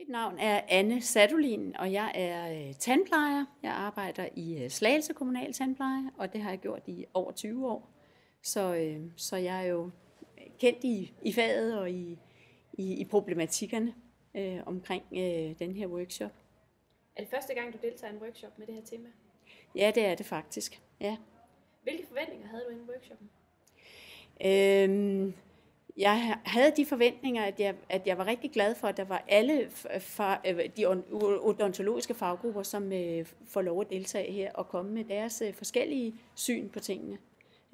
Mit navn er Anne Sadolin, og jeg er tandplejer. Jeg arbejder i Slagelse Kommunal Tandpleje, og det har jeg gjort i over 20 år. Så jeg er jo kendt i faget og i problematikkerne omkring den her workshop. Er det første gang, du deltager i en workshop med det her tema? Ja, det er det faktisk. Ja. Hvilke forventninger havde du inden workshoppen? Jeg havde de forventninger, at jeg var rigtig glad for, at der var alle de odontologiske faggrupper, som får lov at deltage her og komme med deres forskellige syn på tingene.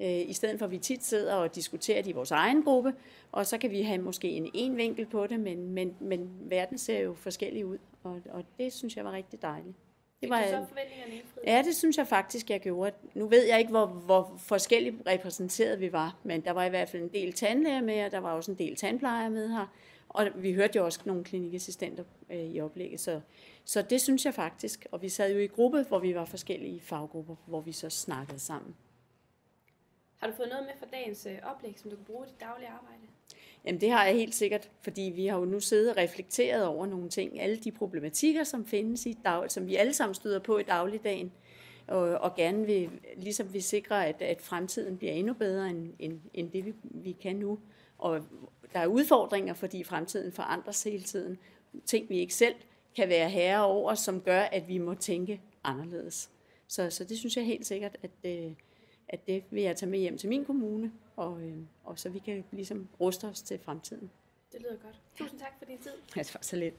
I stedet for, at vi tit sidder og diskuterer det i vores egen gruppe, og så kan vi have måske en vinkel på det, men verden ser jo forskellig ud, og det synes jeg var rigtig dejligt. Fik du så forventningerne indfriet? Ja, det synes jeg faktisk, jeg gjorde. Nu ved jeg ikke, hvor forskelligt repræsenteret vi var, men der var i hvert fald en del tandlæger med, og der var også en del tandplejere med her, og vi hørte jo også nogle klinikassistenter i oplægget, så det synes jeg faktisk. Og vi sad jo i gruppe, hvor vi var forskellige faggrupper, hvor vi så snakkede sammen. Har du fået noget med fra dagens oplæg, som du kan bruge i dit daglige arbejde? Jamen det har jeg helt sikkert, fordi vi har jo nu siddet og reflekteret over nogle ting. Alle de problematikker, som findes som vi alle sammen støder på i dagligdagen, og gerne vil sikre, at fremtiden bliver endnu bedre end det, vi kan nu. Og der er udfordringer, fordi fremtiden forandres hele tiden. Ting, vi ikke selv kan være herre over, som gør, at vi må tænke anderledes. Så det synes jeg helt sikkert, at det vil jeg tage med hjem til min kommune, og så vi kan ligesom ruste os til fremtiden. Det lyder godt. Tusind tak for din tid. Det var så lidt.